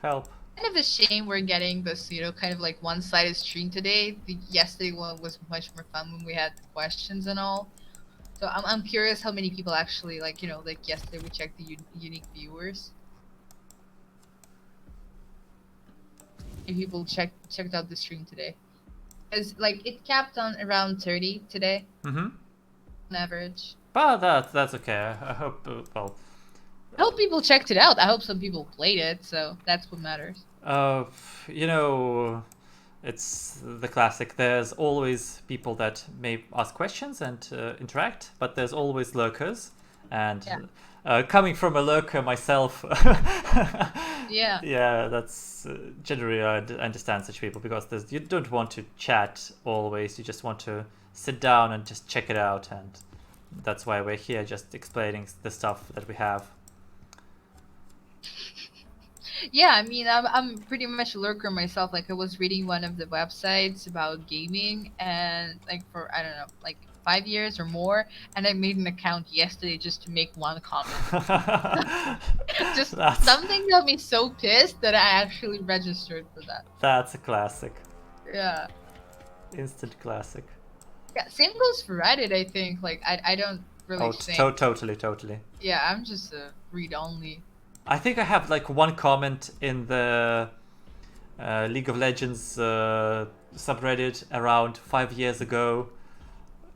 help. Kind of a shame we're getting this, you know, kind of like one-sided stream today. The yesterday one was much more fun when we had questions and all. So I'm curious how many people actually, like, you know, like yesterday we checked the unique viewers. If people checked out the stream today, because like it capped on around 30 today. Mm-hmm. On average. But that's okay. I hope. Well, I hope people checked it out. I hope some people played it, so that's what matters. uh, you know, it's the classic. There's always people that may ask questions and interact, but there's always lurkers. And coming from a lurker myself, Yeah. yeah, that's generally I understand such people because you don't want to chat always. You just want to sit down and just check it out, and that's why we're here, just explaining the stuff that we have. Yeah, I mean, I'm pretty much a lurker myself. Like, I was reading one of the websites about gaming, and like for I don't know, like 5 years or more, and I made an account yesterday just to make one comment. Just something got me so pissed that I actually registered for that. That's a classic. Yeah. Instant classic. Yeah, same goes for Reddit, I think. Like, I don't really think... Totally. Yeah, I'm just a read-only. I think I have like one comment in the League of Legends subreddit around 5 years ago,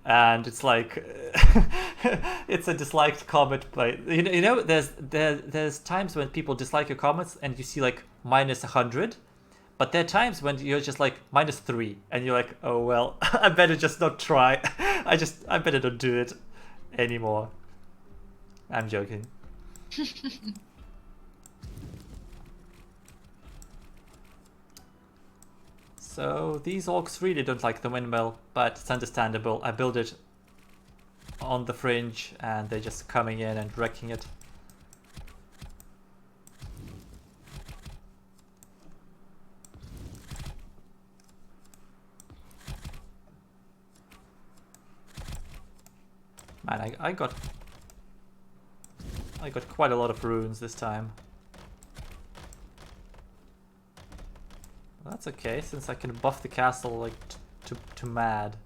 and it's like it's a disliked comment. But you know, there's times when people dislike your comments and you see like -100, but there are times when you're just like -3, and you're like, oh well, I better just not try. I better not do it anymore. I'm joking. So these orcs really don't like the windmill, but it's understandable. I built it on the fringe and they're just coming in and wrecking it. Man, I got quite a lot of runes this time. That's okay, since I can buff the castle like to mad.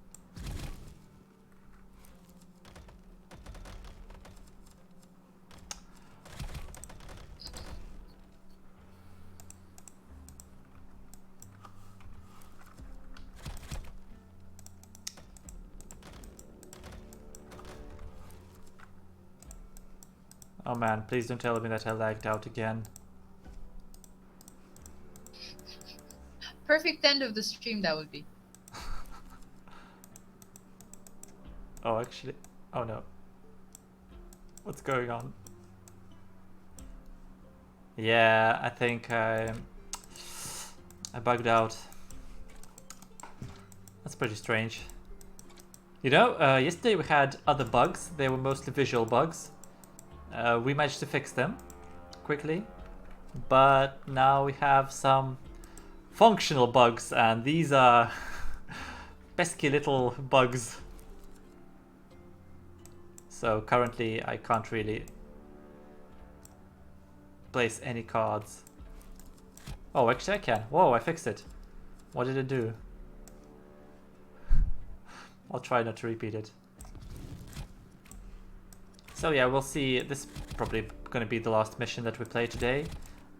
Oh man, please don't tell me that I lagged out again. Perfect end of the stream, that would be. Oh, actually, oh no. What's going on? Yeah, I think I bugged out. That's pretty strange. You know, yesterday we had other bugs. They were mostly visual bugs. We managed to fix them quickly, but now we have some functional bugs, and these are pesky little bugs. So currently I can't really place any cards. Oh, actually I can. Whoa, I fixed it. What did it do? I'll try not to repeat it. So yeah, we'll see. This is probably going to be the last mission that we play today,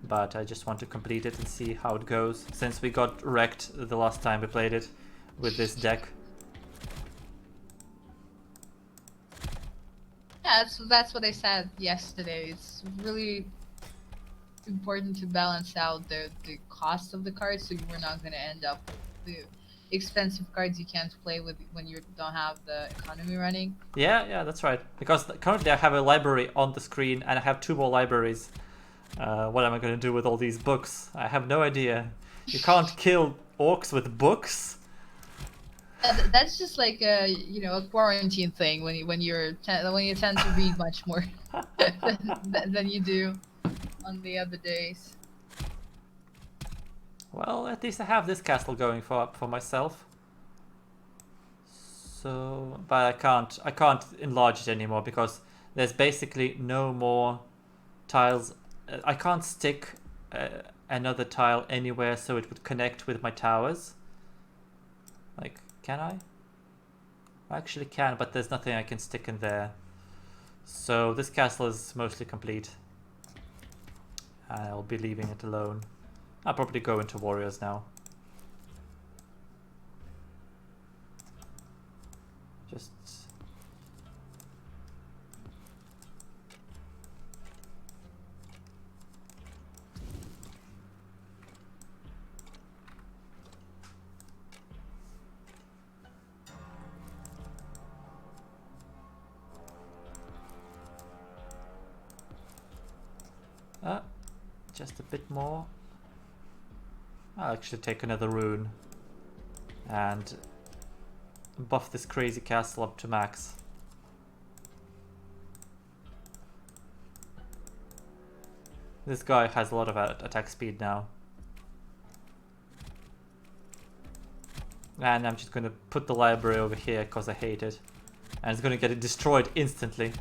but I just want to complete it and see how it goes, since we got wrecked the last time we played it with this deck. Yeah, that's what I said yesterday. It's really important to balance out the cost of the cards, so you're not going to end up with the expensive cards you can't play with when you don't have the economy running. Yeah, that's right. Because currently I have a library on the screen and I have 2 more libraries. What am I going to do with all these books? I have no idea. You can't kill orcs with books. That's just like a a quarantine thing when you tend to read much more than you do on the other days. Well, at least I have this castle going for myself. So, but I can't enlarge it anymore because there's basically no more tiles. I can't stick another tile anywhere so it would connect with my towers. Like, can I? I actually can, but there's nothing I can stick in there. So this castle is mostly complete. I'll be leaving it alone. I'll probably go into warriors now. just a bit more. I'll actually take another rune and buff this crazy castle up to max. This guy has a lot of attack speed now. And I'm just gonna put the library over here because I hate it. And it's gonna get it destroyed instantly.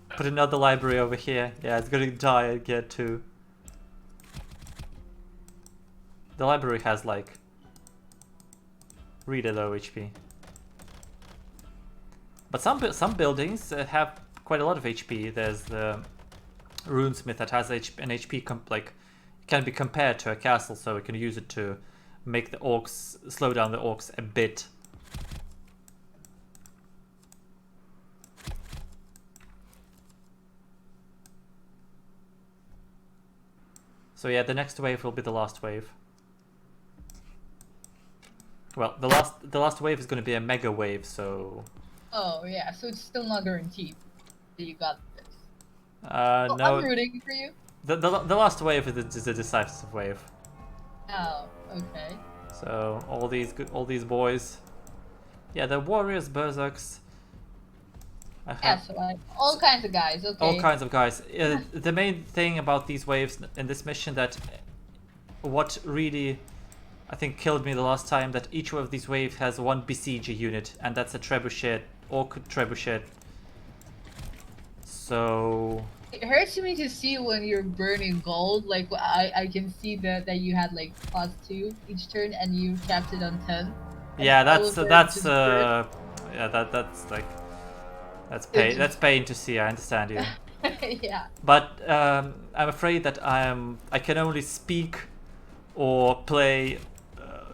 Put another library over here. Yeah, it's gonna die again too. The library has like really low HP. But some buildings have quite a lot of HP. There's the runesmith that has an HP like can be compared to a castle, so we can use it to make the orcs slow down the orcs a bit. So yeah, the next wave will be the last wave. Well, the last wave is going to be a mega wave, so. Oh yeah, so it's still not guaranteed that you got this. No. I'm rooting for you. The last wave is the decisive wave. Oh, okay. So all these boys, yeah, the warriors, berserks. Yeah, so like all kinds of guys. Okay. All kinds of guys. The main thing about these waves in this mission, that what really I think killed me the last time, that each of these waves has one besieger unit, and that's a trebuchet, orc trebuchet. So it hurts me to see when you're burning gold. Like I can see that you had like +2 each turn, and you capped it on 10. Yeah, that's like that's pain to see. I understand you. Yeah. But I'm afraid that I can only speak or play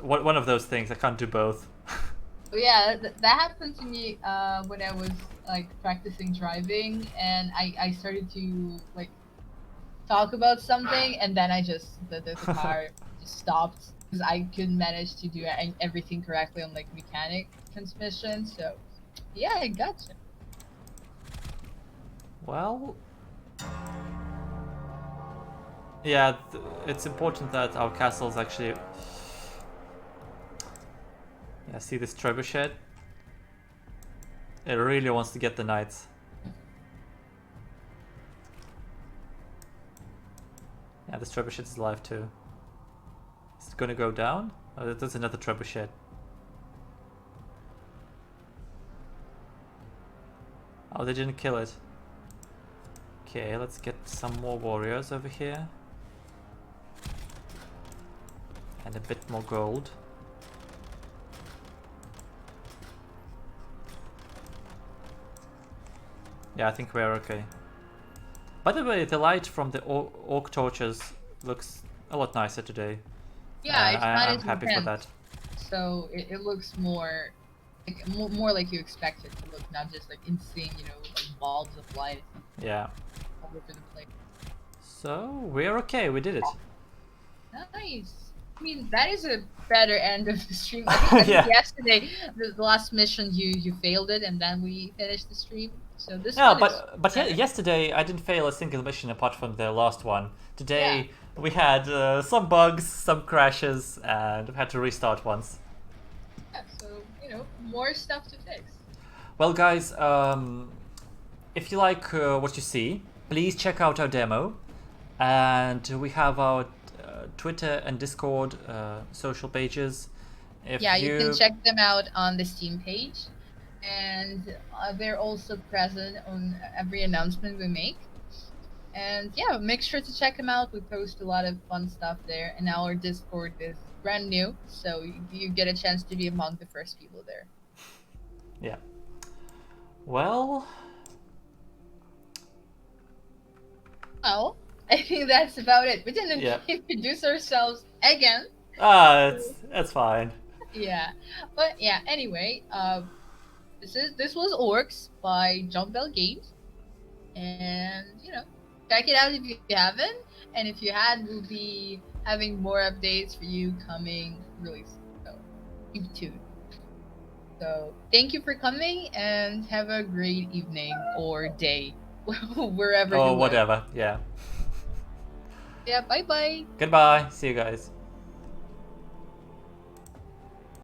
one of those things. I can't do both. Yeah, that happened to me when I was like practicing driving, and I started to like talk about something, and then the car just stopped because I couldn't manage to do everything correctly on like mechanic transmission. So yeah, I gotcha. Well, yeah, it's important that our castles actually. Yeah, see this trebuchet? It really wants to get the knights. Yeah, this trebuchet is alive too. Is it gonna go down? Oh, there's another trebuchet. Oh, they didn't kill it. Okay, let's get some more warriors over here. And a bit more gold. Yeah, I think we're okay. By the way, the light from the orc torches looks a lot nicer today. Yeah, I'm happy for that. So it looks more like you expect it to look, not just like insane, like bulbs of light. Yeah. All over the place. So we're okay. We did it. Nice. I mean, that is a better end of the stream. I think yesterday, the last mission, you failed it, and then we finished the stream. So this. Yeah, but yesterday I didn't fail a single mission apart from the last one. Today we had some bugs, some crashes, and we had to restart once. Yeah, so more stuff to fix. Well, guys, if you like what you see, please check out our demo, and we have our Twitter and Discord social pages. You can check them out on the Steam page, and they're also present on every announcement we make. And yeah, make sure to check them out. We post a lot of fun stuff there, and our Discord is brand new, so you get a chance to be among the first people there. Yeah. Well, I think that's about it. We didn't introduce ourselves again. That's fine. Yeah, but yeah. Anyway, this was Orcs by Jump Bell Games, and check it out if you haven't, and if you had, we'll be having more updates for you coming really soon. So keep tuned. So thank you for coming, and have a great evening or day, wherever. Oh, whatever. Yeah. Yeah, bye bye. Goodbye. See you guys.